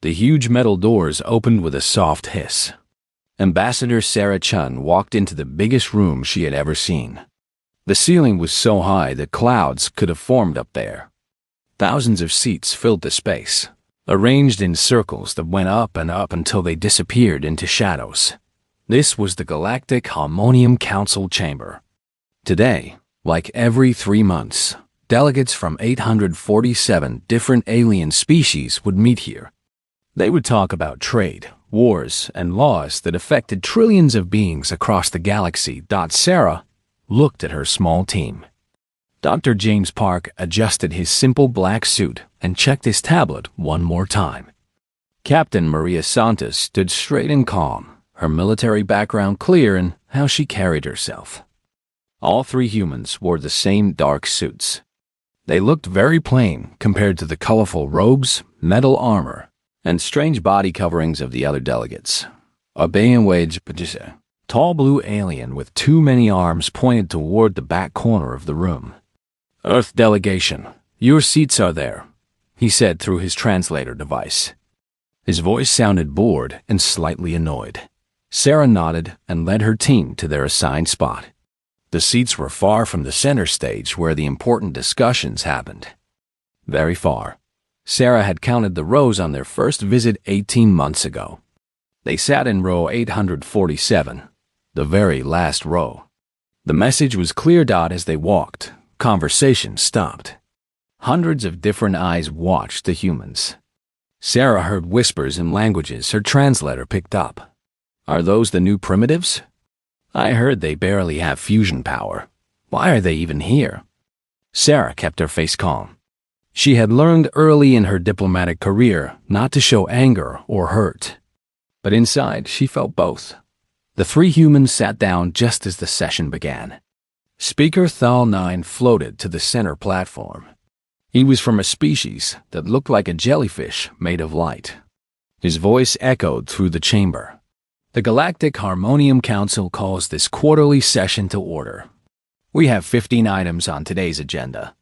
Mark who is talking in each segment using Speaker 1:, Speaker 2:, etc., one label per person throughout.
Speaker 1: The huge metal doors opened with a soft hiss. Ambassador Sarah Chun walked into the biggest room she had ever seen. The ceiling was so high that clouds could have formed up there. Thousands of seats filled the space, arranged in circles that went up and up until they disappeared into shadows. This was the Galactic Harmonium Council chamber. Today, like every 3 months, delegates from 847 different alien species would meet here. They would talk about trade, wars, and laws that affected trillions of beings across the galaxy. Sarah looked at her small team. Dr. James Park adjusted his simple black suit and checked his tablet one more time. Captain Maria Santos stood straight and calm, her military background clear in how she carried herself. All 3 humans wore the same dark suits. They looked very plain compared to the colorful robes, metal armor, and strange body coverings of the other delegates. A tall blue alien with too many arms pointed toward the back corner of the room. "Earth delegation, your seats are there," he said through his translator device. His voice sounded bored and slightly annoyed. Sarah nodded and led her team to their assigned spot. The seats were far from the center stage where the important discussions happened. Very far. Sarah had counted the rows on their first visit 18 months ago. They sat in row 847, the very last row. The message was clear. As they walked, conversation stopped. Hundreds of different eyes watched the humans. Sarah heard whispers in languages her translator picked up. "Are those the new primitives? I heard they barely have fusion power. Why are they even here?" Sarah kept her face calm. She had learned early in her diplomatic career not to show anger or hurt. But inside, she felt both. The 3 humans sat down just as the session began. Speaker Thal 9 floated to the center platform. He was from a species that looked like a jellyfish made of light. His voice echoed through the chamber. "The Galactic Harmonium Council calls this quarterly session to order. We have 15 items on today's agenda."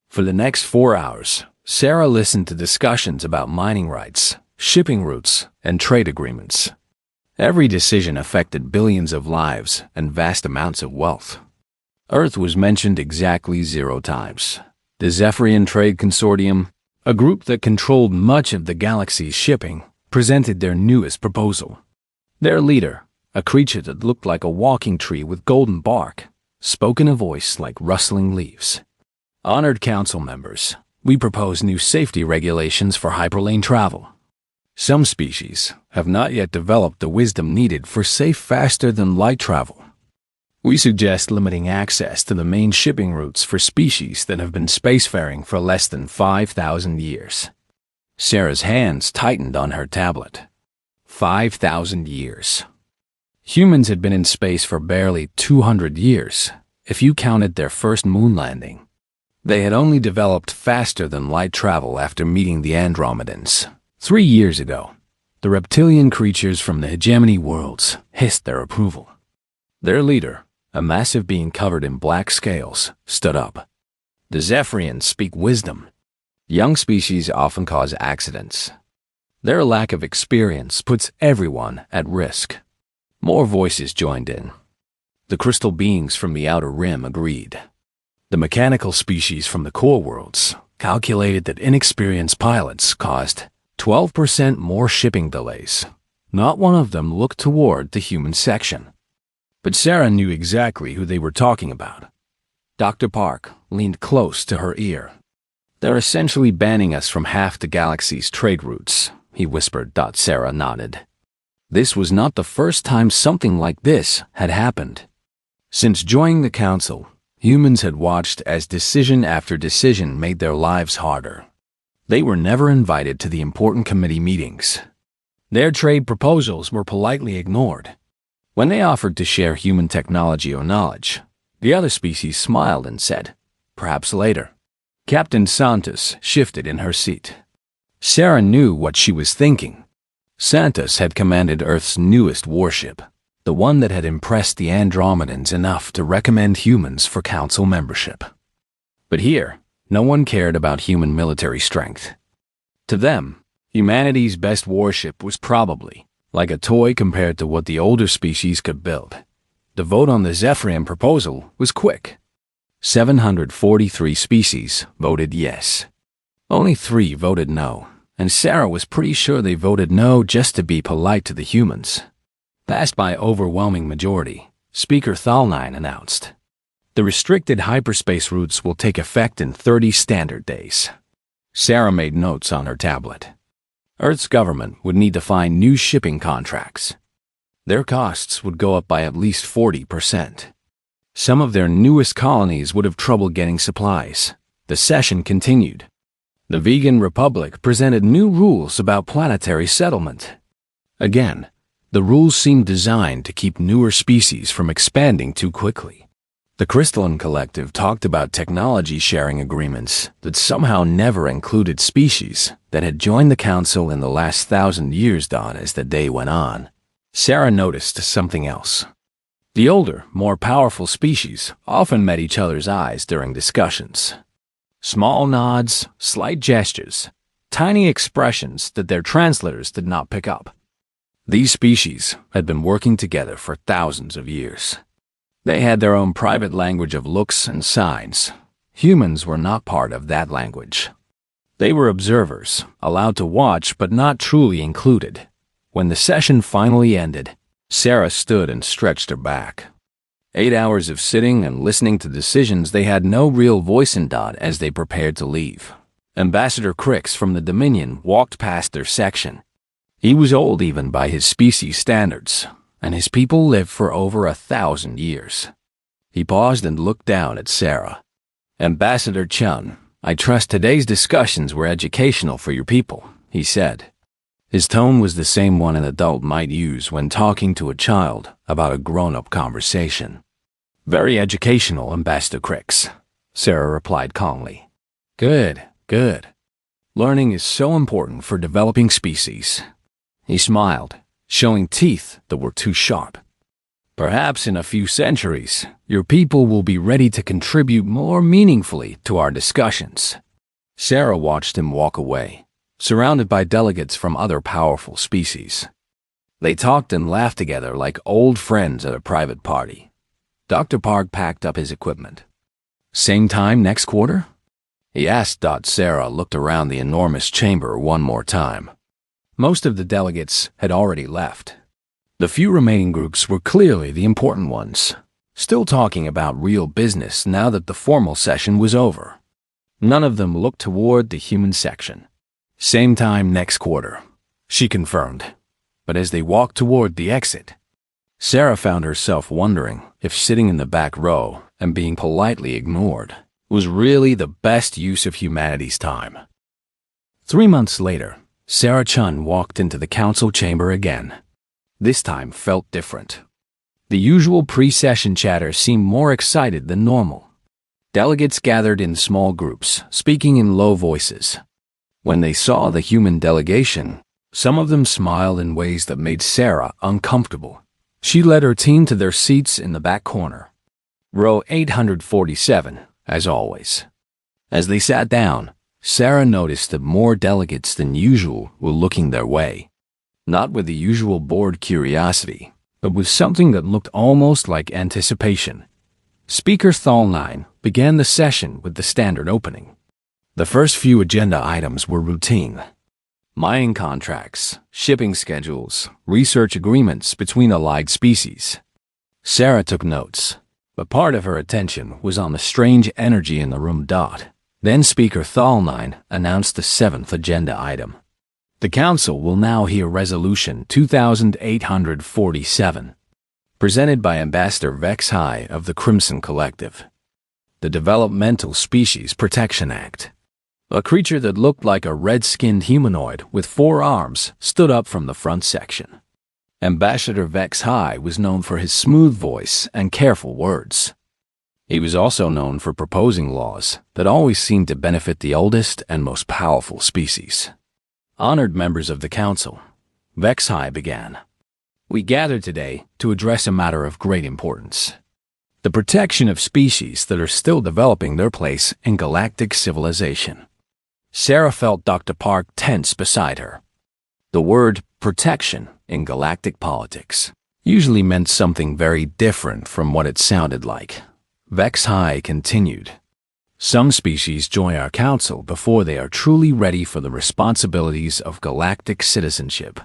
Speaker 1: For the next 4 hours, Sarah listened to discussions about mining rights, shipping routes, and trade agreements. Every decision affected billions of lives and vast amounts of wealth. Earth was mentioned exactly 0 times. The Zephyrian Trade Consortium, a group that controlled much of the galaxy's shipping, presented their newest proposal. Their leader, a creature that looked like a walking tree with golden bark, spoke in a voice like rustling leaves. "Honored council members, we propose new safety regulations for hyperlane travel. Some species have not yet developed the wisdom needed for safe faster-than-light travel. We suggest limiting access to the main shipping routes for species that have been spacefaring for less than 5,000 years. Sarah's hands tightened on her tablet. 5,000 years. Humans had been in space for barely 200 years, if you counted their first moon landing. They had only developed faster-than-light travel after meeting the Andromedans. 3 years ago, the reptilian creatures from the hegemony worlds hissed their approval. Their leader, a massive being covered in black scales, stood up. "The Zephyrians speak wisdom. Young species often cause accidents. Their lack of experience puts everyone at risk." More voices joined in. The crystal beings from the outer rim agreed. The mechanical species from the core worlds calculated that inexperienced pilots caused 12% more shipping delays. Not one of them looked toward the human section. But Sarah knew exactly who they were talking about. Dr. Park leaned close to her ear. "They're essentially banning us from half the galaxy's trade routes," he whispered. Sarah nodded. This was not the first time something like this had happened. Since joining the council, humans had watched as decision after decision made their lives harder. They were never invited to the important committee meetings. Their trade proposals were politely ignored. When they offered to share human technology or knowledge, the other species smiled and said, "Perhaps later." Captain Santos shifted in her seat. Sarah knew what she was thinking. Santos had commanded Earth's newest warship, the one that had impressed the Andromedans enough to recommend humans for council membership. But here, no one cared about human military strength. To them, Humanity's best warship was probably like a toy compared to what the older species could build. The vote on the Zephyrian proposal was quick. 743 species voted yes. Only 3 voted no, and Sarah was pretty sure they voted no just to be polite to the humans. Passed by overwhelming majority, Speaker Thalnine announced, "The restricted hyperspace routes will take effect in 30 standard days." Sarah made notes on her tablet. Earth's government would need to find new shipping contracts. Their costs would go up by at least 40%. Some of their newest colonies would have trouble getting supplies. The session continued. The Vegan Republic presented new rules about planetary settlement. Again, the rules seemed designed to keep newer species from expanding too quickly. The Crystalline Collective talked about technology sharing agreements that somehow never included species that had joined the Council in the last 1,000 years. As the day went on, Sarah noticed something else. The older, more powerful species often met each other's eyes during discussions. Small nods, slight gestures, tiny expressions that their translators did not pick up. These species had been working together for thousands of years. They had their own private language of looks and signs. Humans were not part of that language. They were observers, allowed to watch but not truly included. When the session finally ended, Sarah stood and stretched her back. 8 hours of sitting and listening to decisions they had no real voice in. As they prepared to leave, Ambassador Crix from the Dominion walked past their section. He was old even by his species standards, and his people lived for over 1,000 years. He paused and looked down at Sarah. "Ambassador Chun, I trust today's discussions were educational for your people," he said. His tone was the same one an adult might use when talking to a child about a grown-up conversation. "Very educational, Ambassador Crix," Sarah replied calmly. Good. Learning is so important for developing species." He smiled, showing teeth that were too sharp. "Perhaps in a few centuries, your people will be ready to contribute more meaningfully to our discussions." Sarah watched him walk away, surrounded by delegates from other powerful species. They talked and laughed together like old friends at a private party. Dr. Park packed up his equipment. "Same time next quarter?" he asked. Sarah looked around the enormous chamber one more time. Most of the delegates had already left. The few remaining groups were clearly the important ones, still talking about real business now that the formal session was over. None of them looked toward the human section. "Same time next quarter," she confirmed. But as they walked toward the exit, Sarah found herself wondering if sitting in the back row and being politely ignored was really the best use of humanity's time. 3 months later, Sarah Chun walked into the council chamber again. This time felt different. The usual pre-session chatter seemed more excited than normal. Delegates gathered in small groups, speaking in low voices. When they saw the human delegation, some of them smiled in ways that made Sarah uncomfortable. She led her team to their seats in the back corner. Row 847, as always. As they sat down, Sarah noticed that more delegates than usual were looking their way. Not with the usual bored curiosity, but with something that looked almost like anticipation. Speaker Thalnine began the session with the standard opening. The first few agenda items were routine. Mining contracts, shipping schedules, research agreements between allied species. Sarah took notes, but part of her attention was on the strange energy in the room. Then Speaker Thalnine announced the 7th agenda item. The Council will now hear Resolution 2847, presented by Ambassador Vex High of the Crimson Collective. The Developmental Species Protection Act. A creature that looked like a red-skinned humanoid with 4 arms stood up from the front section. Ambassador Vex High was known for his smooth voice and careful words. He was also known for proposing laws that always seemed to benefit the oldest and most powerful species. Honored members of the Council, Vex High began. We gather today to address a matter of great importance. The protection of species that are still developing their place in galactic civilization. Sarah felt Dr. Park tense beside her, The word protection in galactic politics usually meant something very different from what it sounded like. HFY continued. Some species join our council before they are truly ready for the responsibilities of galactic citizenship.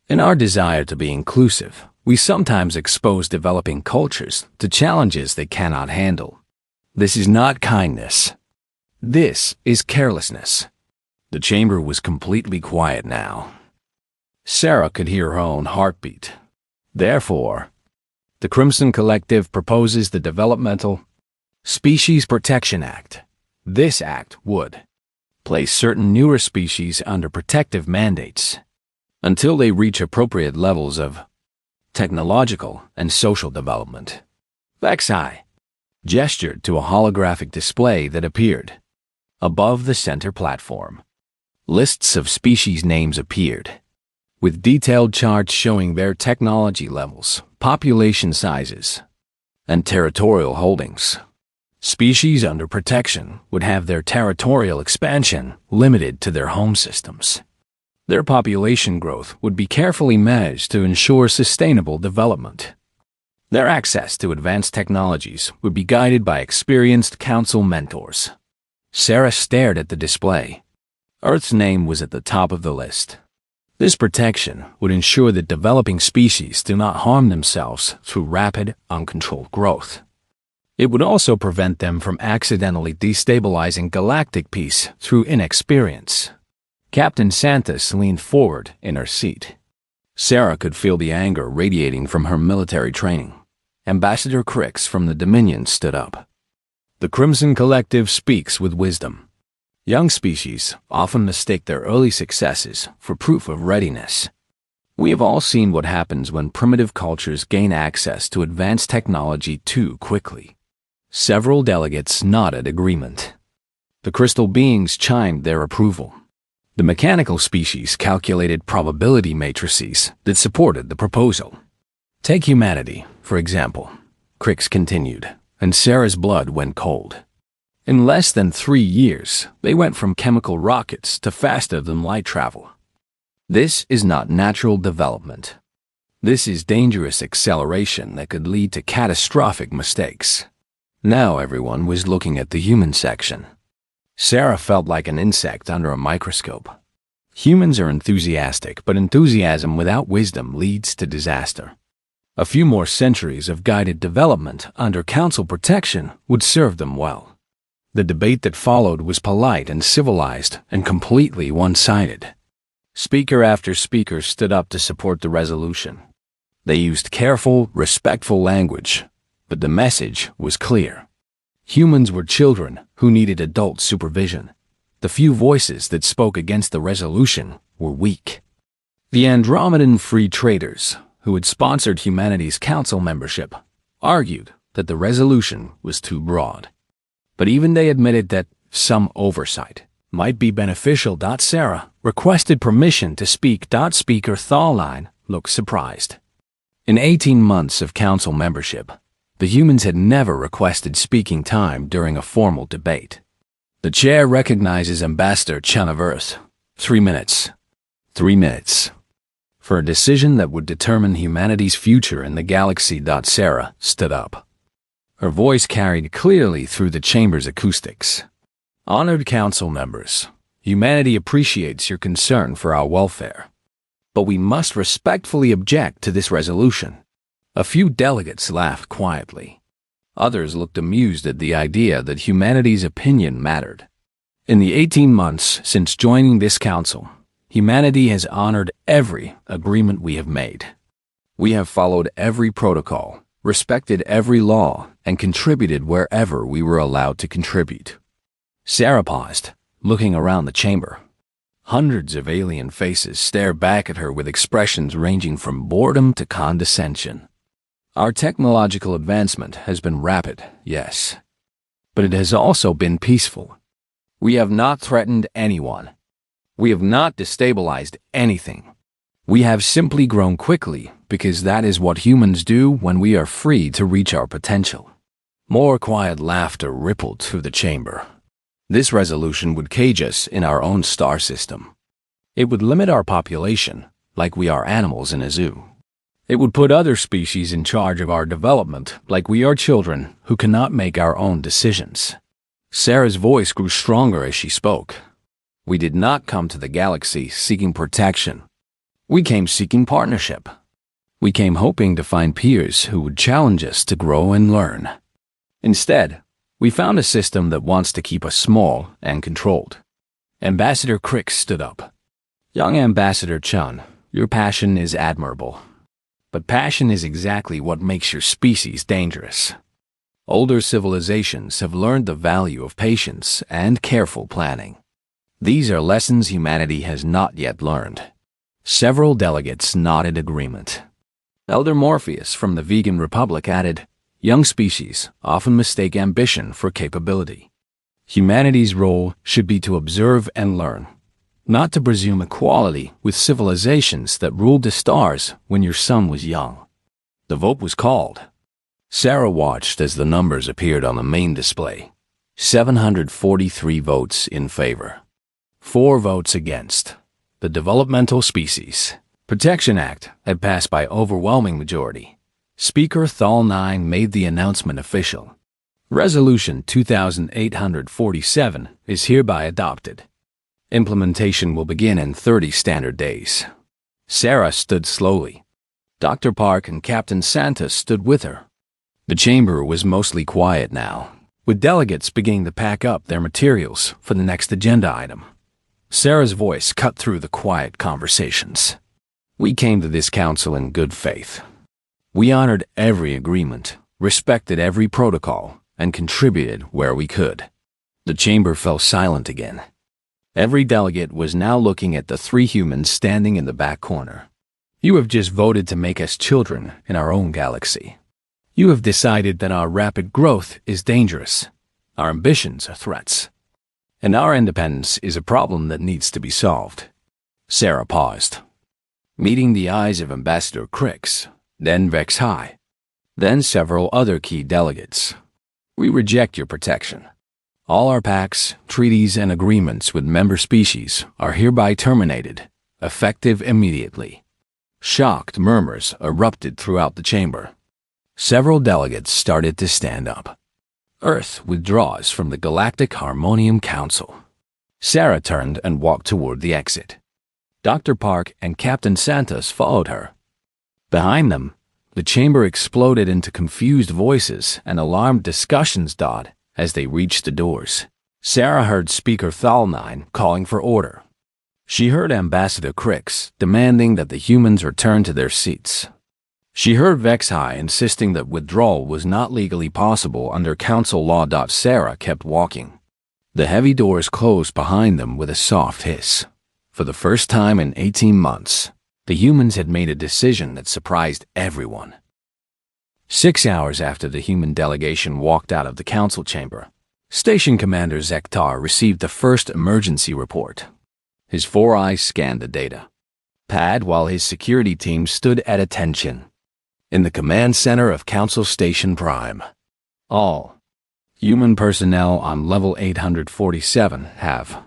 Speaker 1: In our desire to be inclusive, we sometimes expose developing cultures to challenges they cannot handle. This is not kindness. This is carelessness. The chamber was completely quiet now. Sarah could hear her own heartbeat. Therefore, the Crimson Collective proposes the Developmental Species Protection Act. This act would place certain newer species under protective mandates until they reach appropriate levels of technological and social development. HFY gestured to a holographic display that appeared above the center platform. Lists of species names appeared, with detailed charts showing their technology levels, population sizes, and territorial holdings. Species under protection would have their territorial expansion limited to their home systems. Their population growth would be carefully managed to ensure sustainable development. Their access to advanced technologies would be guided by experienced council mentors. Sarah stared at the display. Earth's name was at the top of the list. This protection would ensure that developing species do not harm themselves through rapid, uncontrolled growth. It would also prevent them from accidentally destabilizing galactic peace through inexperience. Captain Santos leaned forward in her seat. Sarah could feel the anger radiating from her military training. Ambassador Crix from the Dominion stood up. The Crimson Collective speaks with wisdom. Young species often mistake their early successes for proof of readiness. We have all seen what happens when primitive cultures gain access to advanced technology too quickly. Several delegates nodded agreement. The crystal beings chimed their approval. The mechanical species calculated probability matrices that supported the proposal. Take humanity, for example, Crix continued, and Sarah's blood went cold. In less than 3 years, they went from chemical rockets to faster-than-light travel. This is not natural development. This is dangerous acceleration that could lead to catastrophic mistakes. Now everyone was looking at the human section. Sarah felt like an insect under a microscope. Humans are enthusiastic, but enthusiasm without wisdom leads to disaster. A few more centuries of guided development under council protection would serve them well. The debate that followed was polite and civilized and completely one-sided. Speaker after speaker stood up to support the resolution. They used careful, respectful language, but the message was clear. Humans were children who needed adult supervision. The few voices that spoke against the resolution were weak. The Andromedan free traders, who had sponsored humanity's council membership, argued that the resolution was too broad. But even they admitted that some oversight might be beneficial. Sarah requested permission to speak. Speaker Thawline looked surprised. In 18 months of council membership, the humans had never requested speaking time during a formal debate. The chair recognizes Ambassador Chun of Earth. 3 minutes. 3 minutes. For a decision that would determine humanity's future in the galaxy. Sarah stood up. Her voice carried clearly through the chamber's acoustics. Honored council members, humanity appreciates your concern for our welfare. But we must respectfully object to this resolution. A few delegates laughed quietly. Others looked amused at the idea that humanity's opinion mattered. In the 18 months since joining this council, humanity has honored every agreement we have made. We have followed every protocol, respected every law, and contributed wherever we were allowed to contribute. Sarah paused, looking around the chamber. Hundreds of alien faces stared back at her with expressions ranging from boredom to condescension. Our technological advancement has been rapid, yes, but it has also been peaceful. We have not threatened anyone. We have not destabilized anything. We have simply grown quickly because that is what humans do when we are free to reach our potential. More quiet laughter rippled through the chamber. This resolution would cage us in our own star system. It would limit our population, like we are animals in a zoo. It would put other species in charge of our development, like we are children who cannot make our own decisions. Sarah's voice grew stronger as she spoke. We did not come to the galaxy seeking protection. We came seeking partnership. We came hoping to find peers who would challenge us to grow and learn. Instead, we found a system that wants to keep us small and controlled. Ambassador Crick stood up. Young Ambassador Chun, your passion is admirable. But passion is exactly what makes your species dangerous. Older civilizations have learned the value of patience and careful planning. These are lessons humanity has not yet learned. Several delegates nodded agreement. Elder Morpheus from the Vegan Republic added, young species often mistake ambition for capability. Humanity's role should be to observe and learn, not to presume equality with civilizations that ruled the stars when your son was young. The vote was called. Sarah watched as the numbers appeared on the main display. 743 votes in favor. 4 votes against. The Developmental Species Protection Act had passed by overwhelming majority. Speaker Thal 9 made the announcement official. Resolution 2847 is hereby adopted. Implementation will begin in 30 standard days. Sarah stood slowly. Dr. Park and Captain Santos stood with her. The chamber was mostly quiet now, with delegates beginning to pack up their materials for the next agenda item. Sarah's voice cut through the quiet conversations. We came to this council in good faith. We honored every agreement, respected every protocol, and contributed where we could. The chamber fell silent again. Every delegate was now looking at the 3 humans standing in the back corner. You have just voted to make us children in our own galaxy. You have decided that our rapid growth is dangerous. Our ambitions are threats. And our independence is a problem that needs to be solved. Sarah paused, meeting the eyes of Ambassador Crix, then Vex High, then several other key delegates. We reject your protection. All our pacts, treaties, and agreements with member species are hereby terminated, effective immediately. Shocked murmurs erupted throughout the chamber. Several delegates started to stand up. Earth withdraws from the Galactic Harmonium Council. Sarah turned and walked toward the exit. Dr. Park and Captain Santos followed her. Behind them, the chamber exploded into confused voices and alarmed discussions as they reached the doors. Sarah heard Speaker Thal9 calling for order. She heard Ambassador Crix demanding that the humans return to their seats. She heard Vex High insisting that withdrawal was not legally possible under council law. Sarah kept walking. The heavy doors closed behind them with a soft hiss. For the first time in 18 months, the humans had made a decision that surprised everyone. 6 hours after the human delegation walked out of the council chamber, Station Commander Zektar received the first emergency report. His 4 eyes scanned the data. Pad while his security team stood at attention. In the command center of Council Station Prime, all human personnel on level 847 have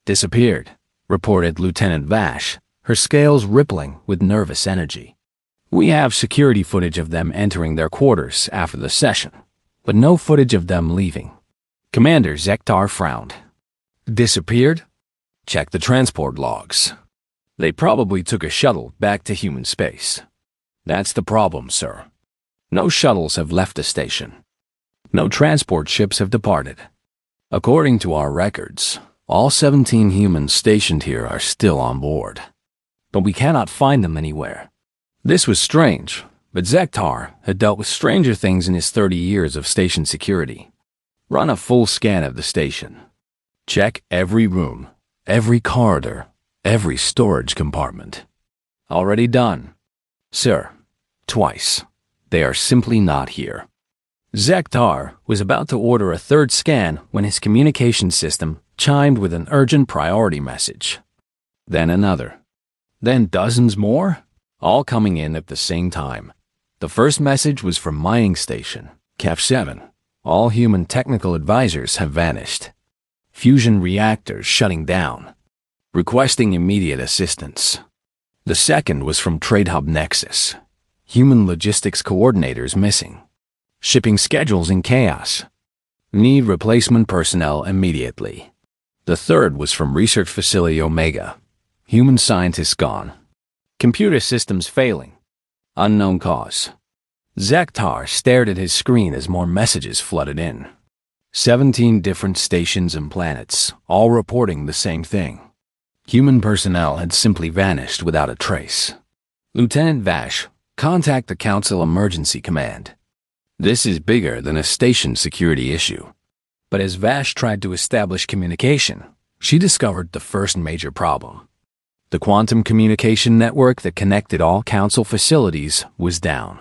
Speaker 1: disappeared, reported Lieutenant Vash, her scales rippling with nervous energy. We have security footage of them entering their quarters after the session, but no footage of them leaving. Commander Zektar frowned. Disappeared? Check the transport logs. They probably took a shuttle back to human space. That's the problem, sir. No shuttles have left the station. No transport ships have departed. According to our records, all 17 humans stationed here are still on board. But we cannot find them anywhere. This was strange, but Zektar had dealt with stranger things in his 30 years of station security. Run a full scan of the station. Check every room, every corridor, every storage compartment. Already done. Sir, twice. They are simply not here. Zektar was about to order a third scan when his communication system chimed with an urgent priority message. Then another. Then dozens more, all coming in at the same time. The first message was from Mining Station, Cap 7. All human technical advisors have vanished. Fusion reactors shutting down. requesting immediate assistance. The second was from Trade Hub Nexus. Human logistics coordinators missing. Shipping schedules in chaos. Need replacement personnel immediately. The third was from Research Facility Omega. Human scientists gone. Computer systems failing. Unknown cause. Zektar stared at his screen as more messages flooded in. 17 different stations and planets, all reporting the same thing. Human personnel had simply vanished without a trace. Lieutenant Vash, contact the Council Emergency Command. This is bigger than a station security issue. But as Vash tried to establish communication, she discovered the first major problem. The quantum communication network that connected all Council facilities was down.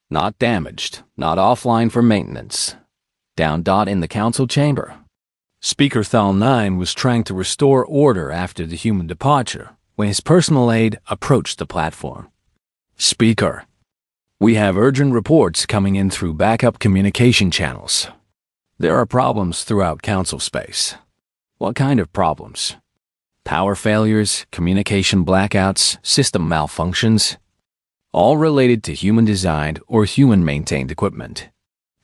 Speaker 1: Not damaged, not offline for maintenance. Down. In the Council chamber. Speaker Thal 9 was trying to restore order after the human departure when his personal aide approached the platform. Speaker, we have urgent reports coming in through backup communication channels. There are problems throughout Council space. What kind of problems? Power failures, communication blackouts, system malfunctions, all related to human-designed or human-maintained equipment.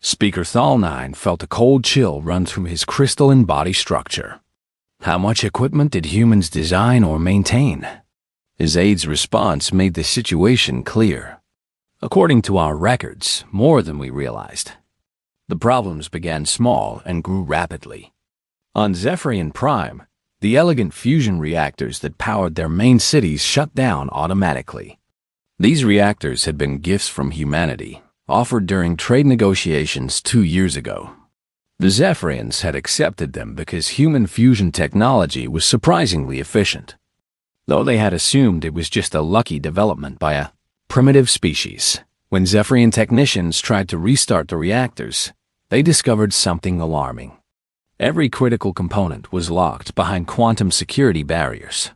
Speaker 1: Speaker Thal 9 felt a cold chill run through his crystalline body structure. How much equipment did humans design or maintain? His aide's response made the situation clear. According to our records, more than we realized. The problems began small and grew rapidly. On Zephyrian Prime, the elegant fusion reactors that powered their main cities shut down automatically. These reactors had been gifts from humanity, offered during trade negotiations 2 years ago. The Zephyrians had accepted them because human fusion technology was surprisingly efficient, though they had assumed it was just a lucky development by a primitive species. When Zephyrian technicians tried to restart the reactors, they discovered something alarming. Every critical component was locked behind quantum security barriers.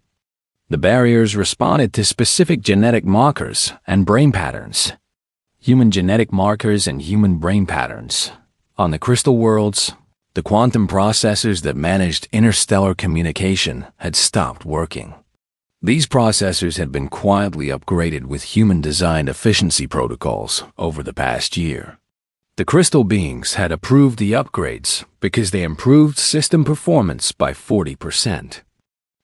Speaker 1: The barriers responded to specific genetic markers and brain patterns. Human genetic markers and human brain patterns. On the crystal worlds, the quantum processors that managed interstellar communication had stopped working. These processors had been quietly upgraded with human-designed efficiency protocols over the past year. The crystal beings had approved the upgrades because they improved system performance by 40%.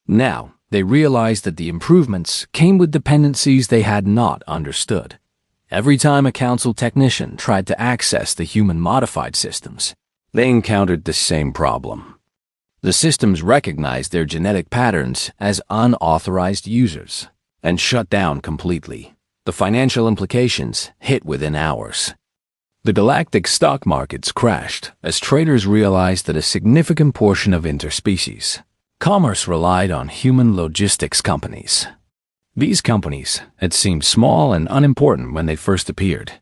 Speaker 1: Now, they realized that the improvements came with dependencies they had not understood. Every time a Council technician tried to access the human-modified systems, they encountered the same problem. The systems recognized their genetic patterns as unauthorized users and shut down completely. The financial implications hit within hours. The galactic stock markets crashed as traders realized that a significant portion of interspecies commerce relied on human logistics companies. These companies had seemed small and unimportant when they first appeared,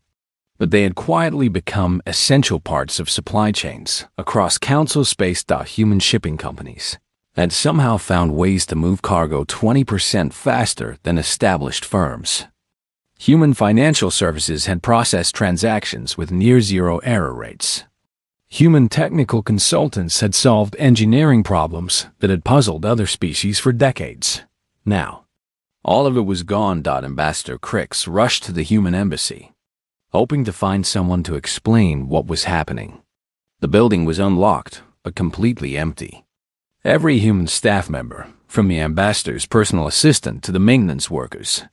Speaker 1: but they had quietly become essential parts of supply chains across Council space. Human shipping companies had somehow found ways to move cargo 20% faster than established firms. Human financial services had processed transactions with near-zero error rates. Human technical consultants had solved engineering problems that had puzzled other species for decades. Now, all of it was gone. Ambassador Crix rushed to the human embassy, hoping to find someone to explain what was happening. The building was unlocked, but completely empty. Every human staff member, from the ambassador's personal assistant to the maintenance workers,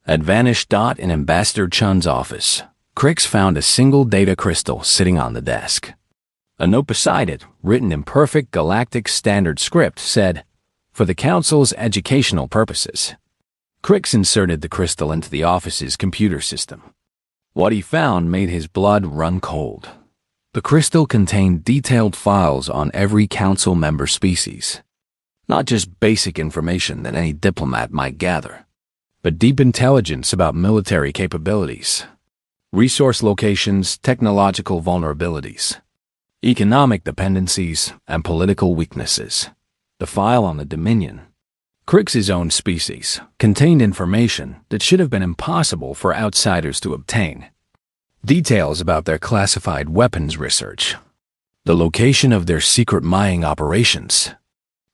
Speaker 1: had vanished. In Ambassador Chun's office, Crix found a single data crystal sitting on the desk. A note beside it, written in perfect galactic standard script, said, "For the Council's educational purposes." Crix inserted the crystal into the office's computer system. What he found made his blood run cold. The crystal contained detailed files on every Council member species. Not just basic information that any diplomat might gather, but deep intelligence about military capabilities, resource locations, technological vulnerabilities, economic dependencies, and political weaknesses. The file on the Dominion, Crix's own species, contained information that should have been impossible for outsiders to obtain. Details about their classified weapons research, the location of their secret mining operations,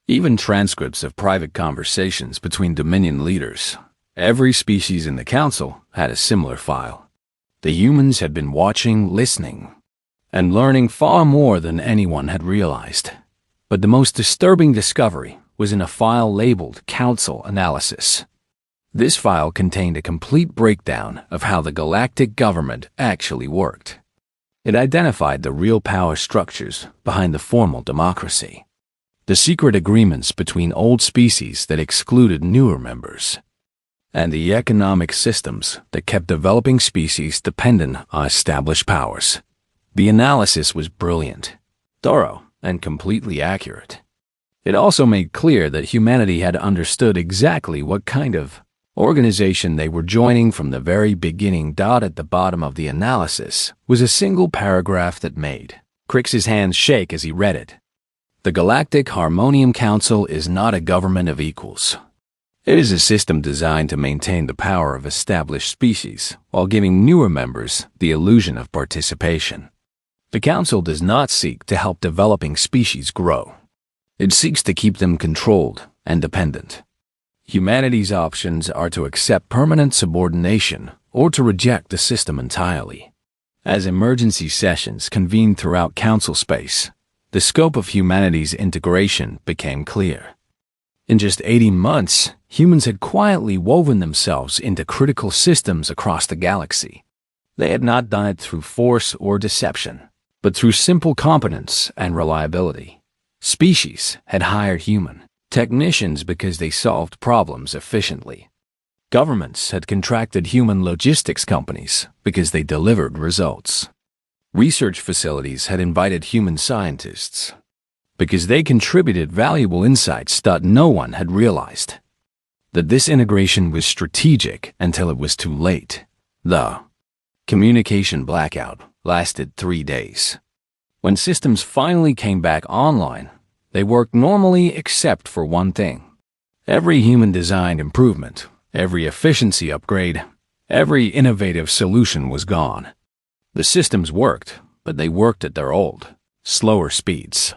Speaker 1: Even transcripts of private conversations between Dominion leaders. Every species in the council had a similar file. The humans had been watching, listening, and learning far more than anyone had realized. But the most disturbing discovery was in a file labeled Council Analysis. This file contained a complete breakdown of how the galactic government actually worked. It identified the real power structures behind the formal democracy, the secret agreements between old species that excluded newer members, and the economic systems that kept developing species dependent on established powers. The analysis was brilliant, thorough, and completely accurate. It also made clear that humanity had understood exactly what kind of organization they were joining from the very beginning. At the bottom of the analysis was a single paragraph that made Crix's hands shake as he read it. The Galactic Harmonium Council is not a government of equals. It is a system designed to maintain the power of established species while giving newer members the illusion of participation. The Council does not seek to help developing species grow. It seeks to keep them controlled and dependent. Humanity's options are to accept permanent subordination or to reject the system entirely. As emergency sessions convened throughout Council space, the scope of humanity's integration became clear. In just 80 months, humans had quietly woven themselves into critical systems across the galaxy. They had not done it through force or deception, but through simple competence and reliability. Species had hired human technicians because they solved problems efficiently. Governments had contracted human logistics companies because they delivered results. Research facilities had invited human scientists because they contributed valuable insights that no one had realized. That this integration was strategic until it was too late. The communication blackout lasted 3 days. When systems finally came back online, they worked normally except for one thing. Every human-designed improvement, every efficiency upgrade, every innovative solution was gone. The systems worked, but they worked at their old, slower speeds.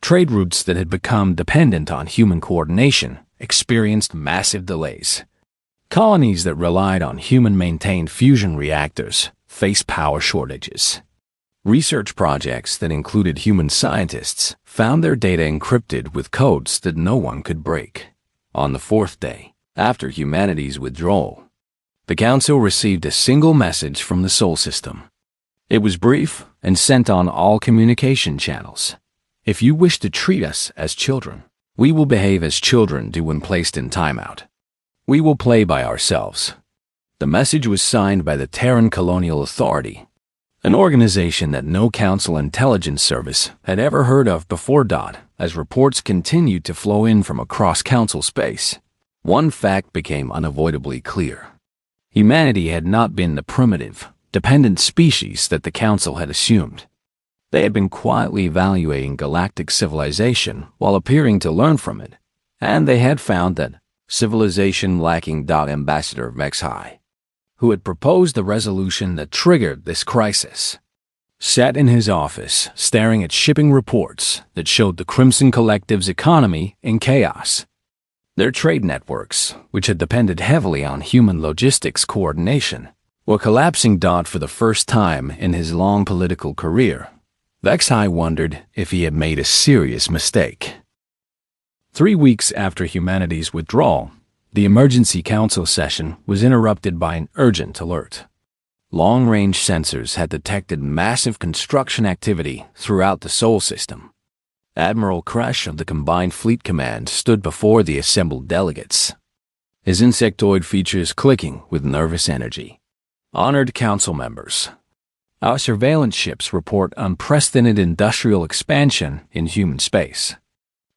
Speaker 1: Trade routes that had become dependent on human coordination experienced massive delays. Colonies that relied on human-maintained fusion reactors faced power shortages. Research projects that included human scientists found their data encrypted with codes that no one could break. On the 4th day, after humanity's withdrawal, the Council received a single message from the Sol system. It was brief and sent on all communication channels. If you wish to treat us as children, we will behave as children do when placed in timeout. We will play by ourselves. The message was signed by the Terran Colonial Authority, an organization that no Council intelligence service had ever heard of before. As reports continued to flow in from across Council space, one fact became unavoidably clear. Humanity had not been the primitive, dependent species that the Council had assumed. They had been quietly evaluating galactic civilization while appearing to learn from it, and they had found that civilization lacking. Ambassador HFY, who had proposed the resolution that triggered this crisis, sat in his office staring at shipping reports that showed the Crimson Collective's economy in chaos. Their trade networks, which had depended heavily on human logistics coordination, were collapsing. For the first time in his long political career, HFY wondered if he had made a serious mistake. 3 weeks after humanity's withdrawal, the emergency council session was interrupted by an urgent alert. Long-range sensors had detected massive construction activity throughout the Sol system. Admiral Crush of the Combined Fleet Command stood before the assembled delegates, his insectoid features clicking with nervous energy. Honored council members, our surveillance ships report unprecedented industrial expansion in human space.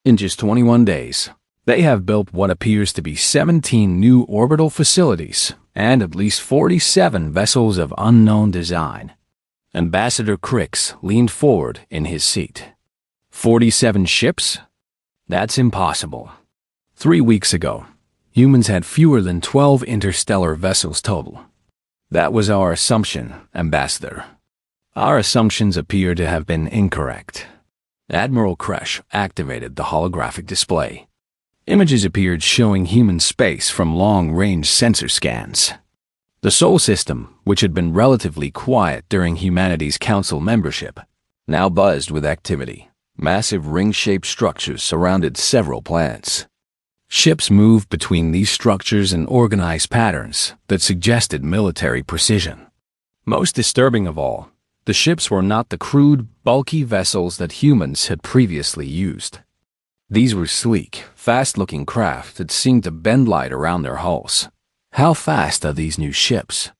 Speaker 1: In just 21 days, they have built what appears to be 17 new orbital facilities and at least 47 vessels of unknown design. Ambassador Crix leaned forward in his seat. 47 ships? That's impossible. 3 weeks ago, humans had fewer than 12 interstellar vessels total. That was our assumption, Ambassador. Our assumptions appear to have been incorrect. Admiral Kresh activated the holographic display. Images appeared showing human space from long-range sensor scans. The Sol system, which had been relatively quiet during humanity's council membership, now buzzed with activity. Massive ring-shaped structures surrounded several planets. Ships moved between these structures in organized patterns that suggested military precision. Most disturbing of all, the ships were not the crude, bulky vessels that humans had previously used. These were sleek, fast-looking craft that seemed to bend light around their hulls. "How fast are these new ships?"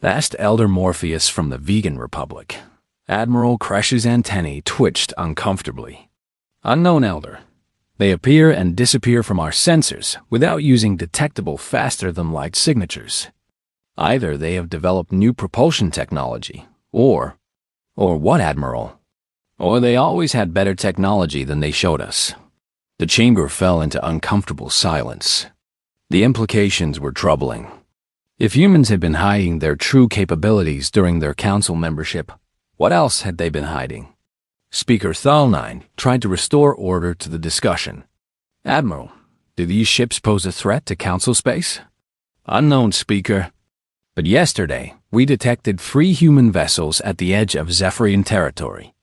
Speaker 1: asked Elder Morpheus from the Vegan Republic. Admiral Kresh's antennae twitched uncomfortably. "Unknown, Elder. They appear and disappear from our sensors without using detectable faster-than-light signatures. Either they have developed new propulsion technology, or what, Admiral? Or they always had better technology than they showed us." The chamber fell into uncomfortable silence. The implications were troubling. If humans had been hiding their true capabilities during their council membership, what else had they been hiding? Speaker Thalnine tried to restore order to the discussion. "Admiral, do these ships pose a threat to council space?" "Unknown, Speaker. But yesterday, we detected 3 human vessels at the edge of Zephyrian territory.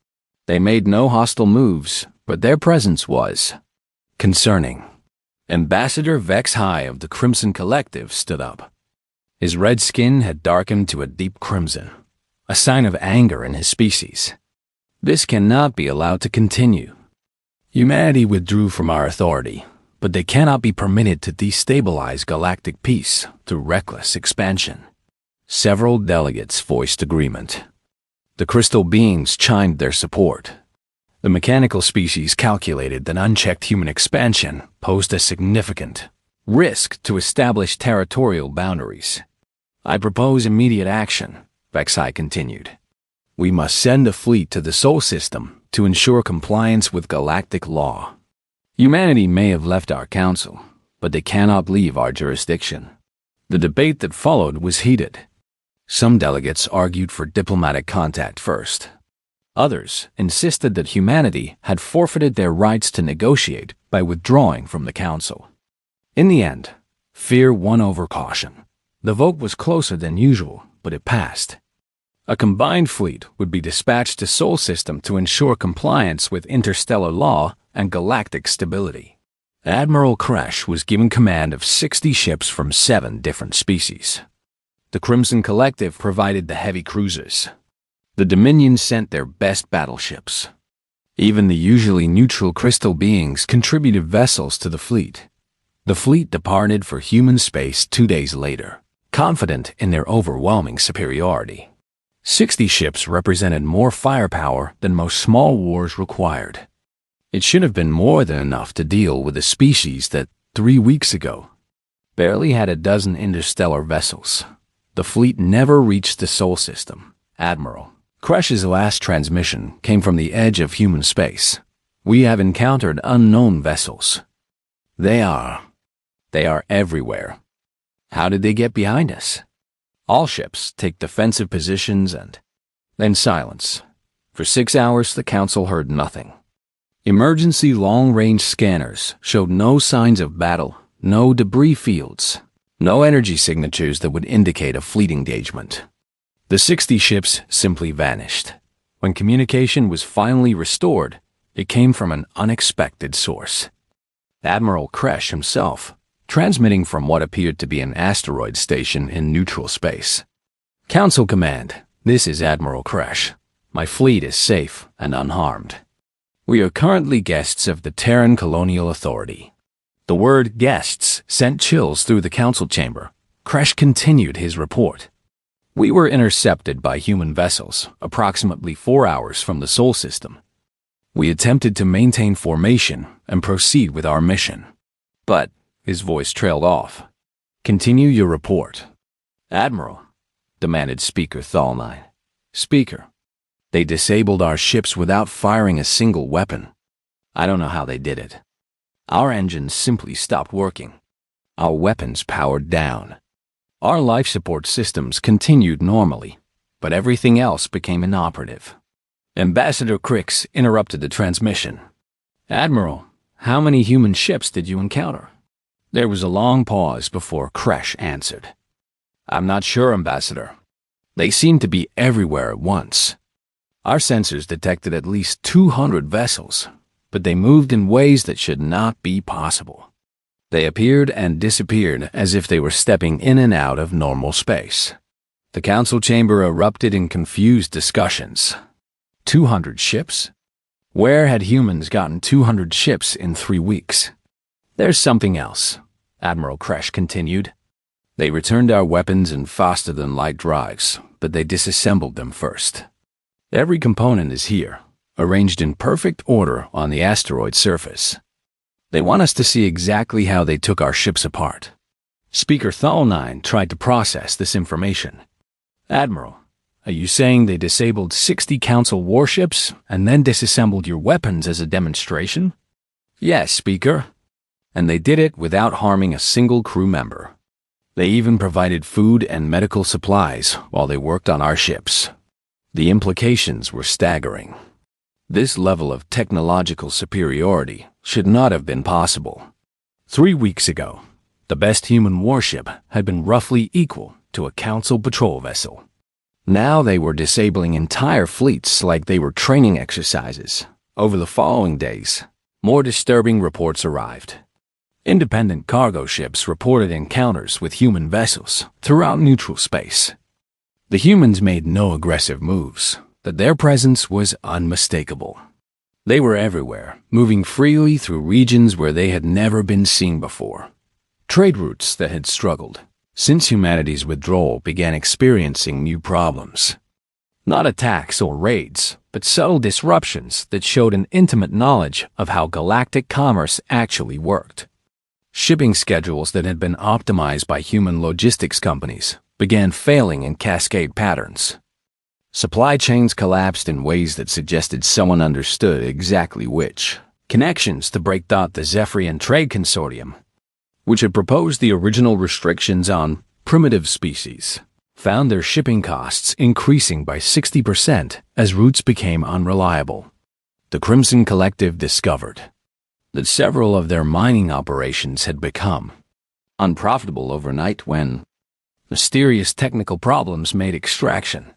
Speaker 1: They made no hostile moves, but their presence was concerning." Ambassador Vex High of the Crimson Collective stood up. His red skin had darkened to a deep crimson, a sign of anger in his species. "This cannot be allowed to continue. Humanity withdrew from our authority, but they cannot be permitted to destabilize galactic peace through reckless expansion." Several delegates voiced agreement. The crystal beings chimed their support. The mechanical species calculated that unchecked human expansion posed a significant risk to established territorial boundaries. "I propose immediate action," Vexai continued. "We must send a fleet to the Sol system to ensure compliance with galactic law. Humanity may have left our council, but they cannot leave our jurisdiction." The debate that followed was heated. Some delegates argued for diplomatic contact first. Others insisted that humanity had forfeited their rights to negotiate by withdrawing from the council. In the end, fear won over caution. The vote was closer than usual, but it passed. A combined fleet would be dispatched to Sol System to ensure compliance with interstellar law and galactic stability. Admiral Kresh was given command of 60 ships from 7 different species. The Crimson Collective provided the heavy cruisers. The Dominion sent their best battleships. Even the usually neutral crystal beings contributed vessels to the fleet. The fleet departed for human space 2 days later, confident in their overwhelming superiority. 60 ships represented more firepower than most small wars required. It should have been more than enough to deal with a species that, 3 weeks ago, barely had a dozen interstellar vessels. The fleet never reached the Sol System, Admiral. Kresh's last transmission came from the edge of human space. "We have encountered unknown vessels. They are everywhere. How did they get behind us?" All ships take defensive positions and then silence. For 6 hours, the council heard nothing. Emergency long-range scanners showed no signs of battle, no debris fields, no energy signatures that would indicate a fleet engagement. The 60 ships simply vanished. When communication was finally restored, it came from an unexpected source. Admiral Kresh himself, transmitting from what appeared to be an asteroid station in neutral space. "Council Command, this is Admiral Kresh. My fleet is safe and unharmed. We are currently guests of the Terran Colonial Authority." The word guests sent chills through the council chamber. Kresh continued his report. "We were intercepted by human vessels approximately 4 hours from the Sol System. We attempted to maintain formation and proceed with our mission. But," his voice trailed off. "Continue your report." "Admiral," demanded Speaker Thalnine. "Speaker, they disabled our ships without firing a single weapon. I don't know how they did it. Our engines simply stopped working. Our weapons powered down. Our life support systems continued normally, but everything else became inoperative. Ambassador Crix interrupted the transmission. "Admiral, how many human ships did you encounter?" There was a long pause before Kresh answered. "I'm not sure, Ambassador. They seemed to be everywhere at once. Our sensors detected at least 200 vessels, but they moved in ways that should not be possible. They appeared and disappeared as if they were stepping in and out of normal space." The council chamber erupted in confused discussions. 200 ships? Where had humans gotten 200 ships in 3 weeks? "There's something else," Admiral Kresh continued. "They returned our weapons in faster-than-light drives, but they disassembled them first. Every component is here, arranged in perfect order on the asteroid surface. They want us to see exactly how they took our ships apart." Speaker Thalnine tried to process this information. "Admiral, are you saying they disabled 60 Council warships and then disassembled your weapons as a demonstration?" "Yes, Speaker. And they did it without harming a single crew member. They even provided food and medical supplies while they worked on our ships." The implications were staggering. This level of technological superiority should not have been possible. 3 weeks ago, the best human warship had been roughly equal to a Council patrol vessel. Now they were disabling entire fleets like they were training exercises. Over the following days, more disturbing reports arrived. Independent cargo ships reported encounters with human vessels throughout neutral space. The humans made no aggressive moves, but their presence was unmistakable. They were everywhere, moving freely through regions where they had never been seen before. Trade routes that had struggled since humanity's withdrawal began experiencing new problems. Not attacks or raids, but subtle disruptions that showed an intimate knowledge of how galactic commerce actually worked. Shipping schedules that had been optimized by human logistics companies began failing in cascade patterns. Supply chains collapsed in ways that suggested someone understood exactly which. Connections to break the Zephyrian Trade Consortium, which had proposed the original restrictions on primitive species, found their shipping costs increasing by 60% as routes became unreliable. The Crimson Collective discovered that several of their mining operations had become unprofitable overnight when mysterious technical problems made extraction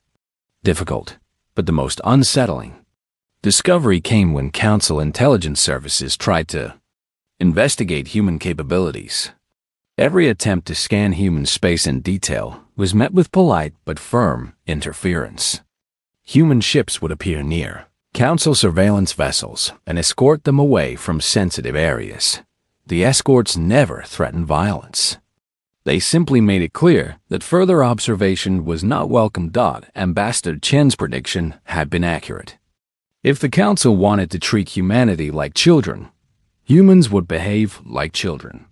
Speaker 1: difficult, but the most unsettling. Discovery came when Council intelligence services tried to investigate human capabilities. Every attempt to scan human space in detail was met with polite but firm interference. Human ships would appear near Council surveillance vessels and escort them away from sensitive areas. The escorts never threatened violence. They simply made it clear that further observation was not welcome. Ambassador Chen's prediction had been accurate. If the Council wanted to treat humanity like children, humans would behave like children.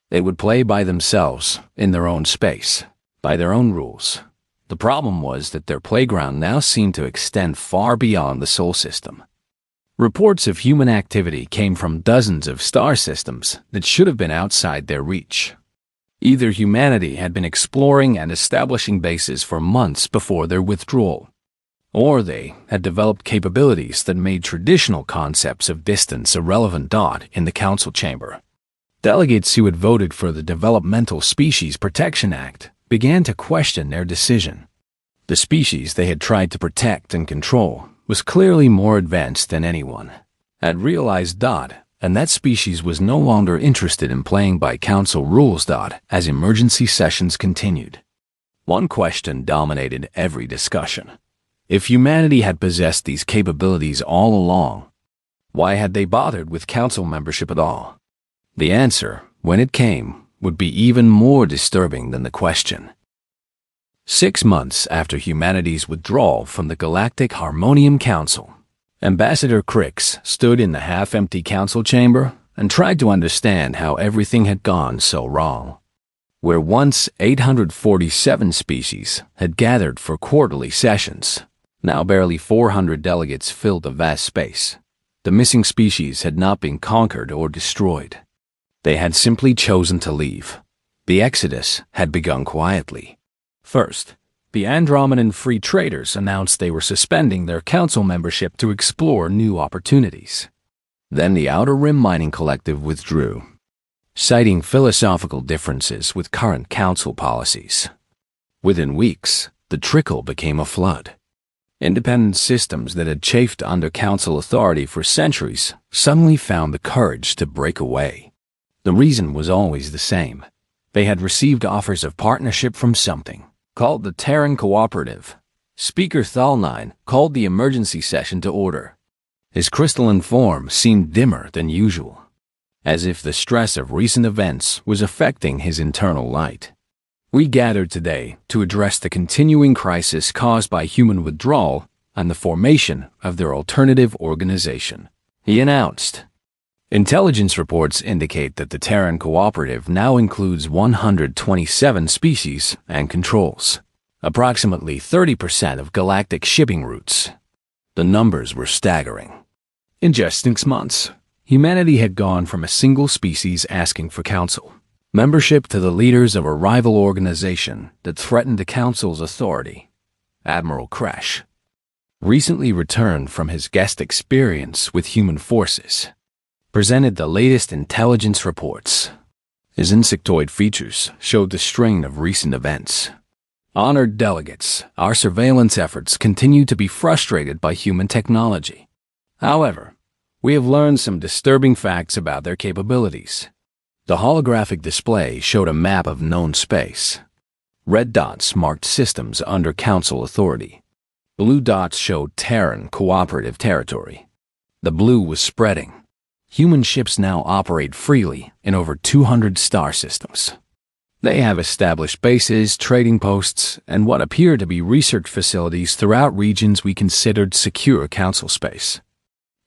Speaker 1: They would play by themselves, in their own space, by their own rules. The problem was that their playground now seemed to extend far beyond the Sol system. Reports of human activity came from dozens of star systems that should have been outside their reach. Either humanity had been exploring and establishing bases for months before their withdrawal, or they had developed capabilities that made traditional concepts of distance irrelevant. In the Council chamber, delegates who had voted for the Developmental Species Protection Act began to question their decision. The species they had tried to protect and control was clearly more advanced than anyone had realized. And that species was no longer interested in playing by Council rules. As emergency sessions continued, one question dominated every discussion. If humanity had possessed these capabilities all along, why had they bothered with Council membership at all? The answer, when it came, would be even more disturbing than the question. 6 months after humanity's withdrawal from the Galactic Harmonium Council, Ambassador Crix stood in the half-empty Council chamber and tried to understand how everything had gone so wrong. Where once 847 species had gathered for quarterly sessions, now barely 400 delegates filled the vast space. The missing species had not been conquered or destroyed. They had simply chosen to leave. The exodus had begun quietly. First, the Andromedan Free Traders announced they were suspending their council membership to explore new opportunities. Then the Outer Rim Mining Collective withdrew, citing philosophical differences with current council policies. Within weeks, the trickle became a flood. Independent systems that had chafed under council authority for centuries suddenly found the courage to break away. The reason was always the same. They had received offers of partnership from something called the Terran Cooperative. Speaker Thalnine called the emergency session to order. His crystalline form seemed dimmer than usual, as if the stress of recent events was affecting his internal light. We gathered today to address the continuing crisis caused by human withdrawal and the formation of their alternative organization, he announced. Intelligence reports indicate that the Terran Cooperative now includes 127 species and controls approximately 30% of galactic shipping routes. The numbers were staggering. In just 6 months, humanity had gone from a single species asking for council membership to the leaders of a rival organization that threatened the council's authority. Admiral Kresh recently returned from his guest experience with human forces, presented the latest intelligence reports. His insectoid features showed the strain of recent events. Honored delegates, our surveillance efforts continue to be frustrated by human technology. However, we have learned some disturbing facts about their capabilities. The holographic display showed a map of known space. Red dots marked systems under council authority. Blue dots showed Terran cooperative territory. The blue was spreading. Human ships now operate freely in over 200 star systems. They have established bases, trading posts, and what appear to be research facilities throughout regions we considered secure council space.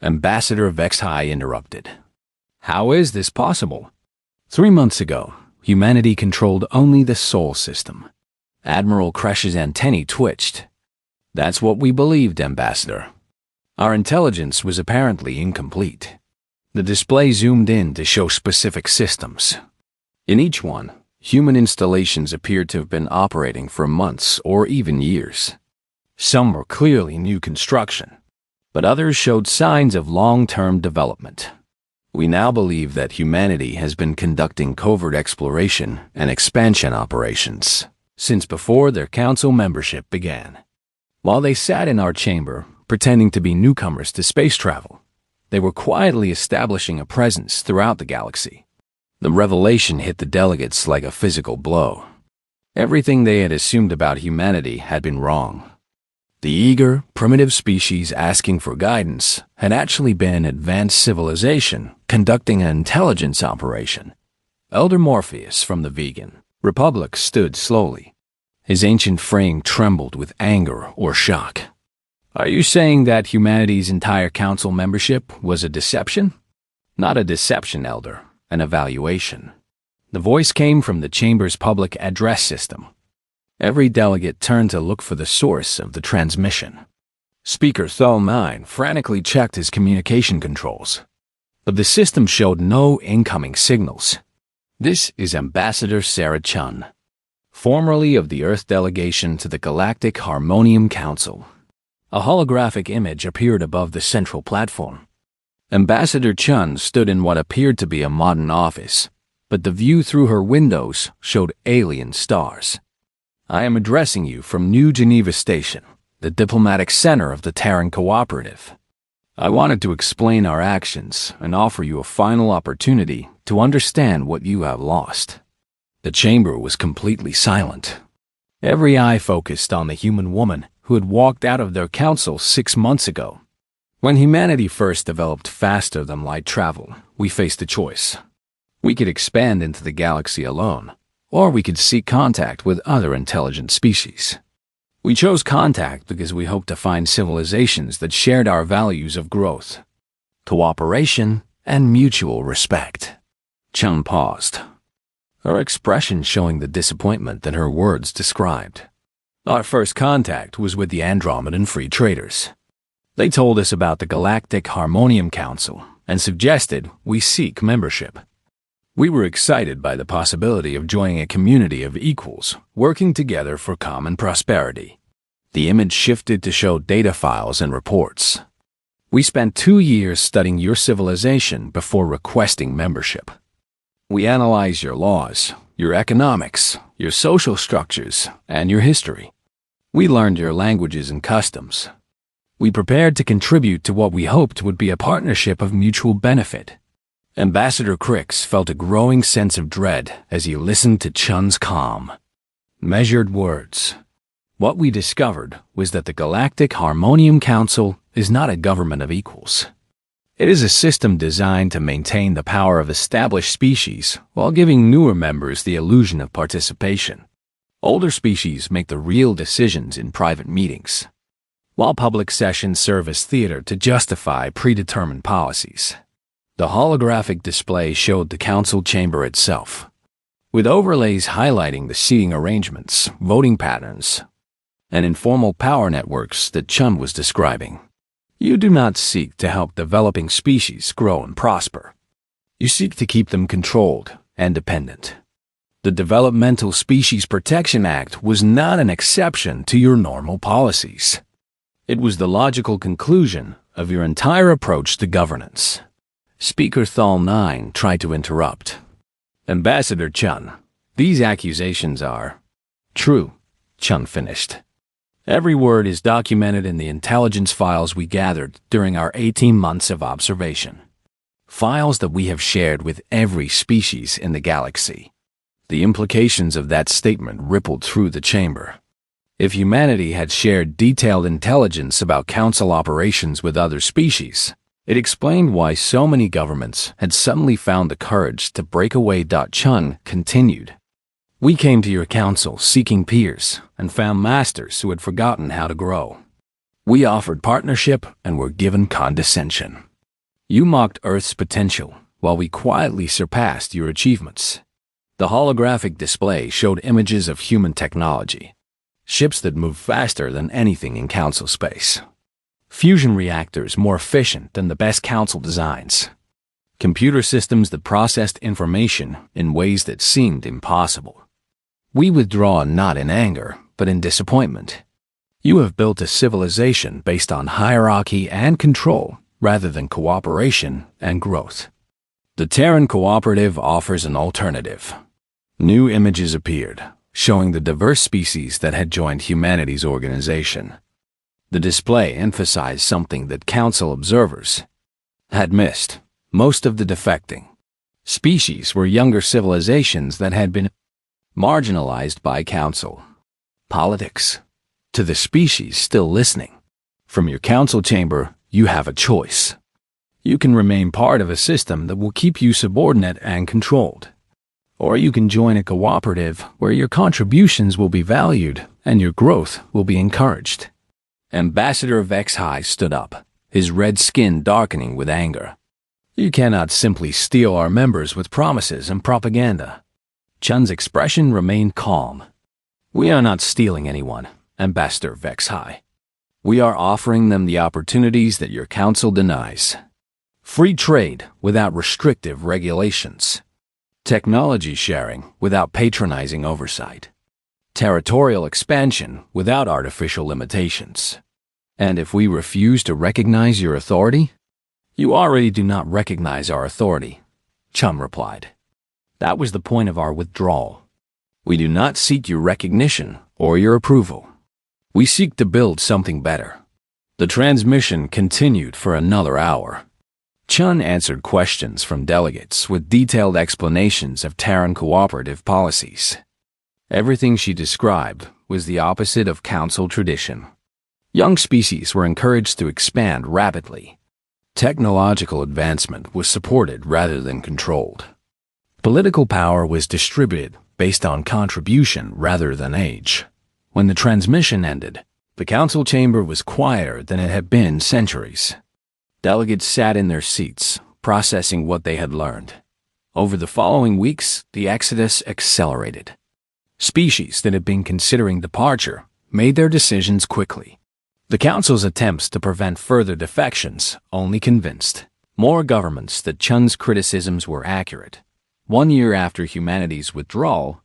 Speaker 1: Ambassador Vexhai interrupted. How is this possible? 3 months ago, humanity controlled only the Sol system. Admiral Kresh's antennae twitched. That's what we believed, Ambassador. Our intelligence was apparently incomplete. The display zoomed in to show specific systems. In each one, human installations appeared to have been operating for months or even years. Some were clearly new construction, but others showed signs of long-term development. We now believe that humanity has been conducting covert exploration and expansion operations since before their council membership began. While they sat in our chamber, pretending to be newcomers to space travel, they were quietly establishing a presence throughout the galaxy. The revelation hit the delegates like a physical blow. Everything they had assumed about humanity had been wrong. The eager, primitive species asking for guidance had actually been an advanced civilization conducting an intelligence operation. Elder Morpheus from the Vegan Republic stood slowly. His ancient frame trembled with anger or shock. Are you saying that humanity's entire council membership was a deception? Not a deception, Elder, an evaluation. The voice came from the chamber's public address system. Every delegate turned to look for the source of the transmission. Speaker Thal9 frantically checked his communication controls, but the system showed no incoming signals. This is Ambassador Sarah Chun, formerly of the Earth delegation to the Galactic Harmonium Council. A holographic image appeared above the central platform. Ambassador Chun stood in what appeared to be a modern office, but the view through her windows showed alien stars. I am addressing you from New Geneva Station, the diplomatic center of the Terran Cooperative. I wanted to explain our actions and offer you a final opportunity to understand what you have lost. The chamber was completely silent. Every eye focused on the human woman who had walked out of their council 6 months ago. When humanity first developed faster than light travel, we faced a choice. We could expand into the galaxy alone, or we could seek contact with other intelligent species. We chose contact because we hoped to find civilizations that shared our values of growth, cooperation, and mutual respect. Chun paused, her expression showing the disappointment that her words described. Our first contact was with the Andromedan Free Traders. They told us about the Galactic Harmonium Council and suggested we seek membership. We were excited by the possibility of joining a community of equals, working together for common prosperity. The image shifted to show data files and reports. We spent 2 years studying your civilization before requesting membership. We analyzed your laws, your economics, your social structures, and your history. We learned your languages and customs. We prepared to contribute to what we hoped would be a partnership of mutual benefit. Ambassador Crix felt a growing sense of dread as he listened to Chun's calm, measured words. What we discovered was that the Galactic Harmonium Council is not a government of equals. It is a system designed to maintain the power of established species while giving newer members the illusion of participation. Older species make the real decisions in private meetings, while public sessions serve as theater to justify predetermined policies. The holographic display showed the council chamber itself, with overlays highlighting the seating arrangements, voting patterns, and informal power networks that Chun was describing. You do not seek to help developing species grow and prosper. You seek to keep them controlled and dependent. The Developmental Species Protection Act was not an exception to your normal policies. It was the logical conclusion of your entire approach to governance. Speaker Thal 9 tried to interrupt. Ambassador Chun, these accusations are true, Chun finished. Every word is documented in the intelligence files we gathered during our 18 months of observation. Files that we have shared with every species in the galaxy. The implications of that statement rippled through the chamber. If humanity had shared detailed intelligence about council operations with other species, it explained why so many governments had suddenly found the courage to break away. Chun continued. We came to your council seeking peers and found masters who had forgotten how to grow. We offered partnership and were given condescension. You mocked Earth's potential while we quietly surpassed your achievements. The holographic display showed images of human technology, ships that move faster than anything in council space, fusion reactors more efficient than the best council designs, computer systems that processed information in ways that seemed impossible. We withdraw not in anger, but in disappointment. You have built a civilization based on hierarchy and control rather than cooperation and growth. The Terran Cooperative offers an alternative. New images appeared, showing the diverse species that had joined humanity's organization. The display emphasized something that council observers had missed. Most of the defecting species were younger civilizations that had been marginalized by council politics. To the species still listening, from your council chamber, you have a choice. You can remain part of a system that will keep you subordinate and controlled. Or you can join a cooperative where your contributions will be valued and your growth will be encouraged. Ambassador HFY stood up, his red skin darkening with anger. You cannot simply steal our members with promises and propaganda. Chun's expression remained calm. We are not stealing anyone, Ambassador HFY. We are offering them the opportunities that your council denies. Free trade without restrictive regulations. Technology sharing without patronizing oversight. Territorial expansion without artificial limitations. And if we refuse to recognize your authority? You already do not recognize our authority, Chun replied. That was the point of our withdrawal. We do not seek your recognition or your approval. We seek to build something better. The transmission continued for another hour. Chun answered questions from delegates with detailed explanations of Terran cooperative policies. Everything she described was the opposite of council tradition. Young species were encouraged to expand rapidly. Technological advancement was supported rather than controlled. Political power was distributed based on contribution rather than age. When the transmission ended, the council chamber was quieter than it had been in centuries. Delegates sat in their seats, processing what they had learned. Over the following weeks, the exodus accelerated. Species that had been considering departure made their decisions quickly. The council's attempts to prevent further defections only convinced more governments that Chun's criticisms were accurate. 1 year after humanity's withdrawal,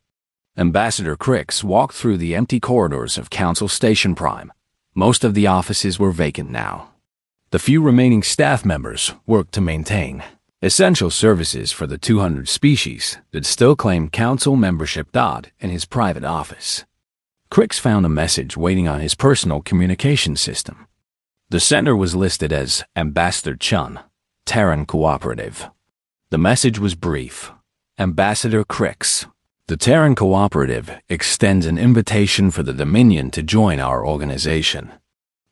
Speaker 1: Ambassador Crix walked through the empty corridors of Council Station Prime. Most of the offices were vacant now. The few remaining staff members worked to maintain essential services for the 200 species that still claimed council membership. In his private office, Crix found a message waiting on his personal communication system. The sender was listed as Ambassador Chun, Terran Cooperative. The message was brief. Ambassador Crix, the Terran Cooperative extends an invitation for the Dominion to join our organization.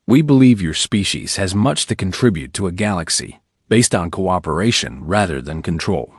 Speaker 1: We believe your species has much to contribute to a galaxy based on cooperation rather than control.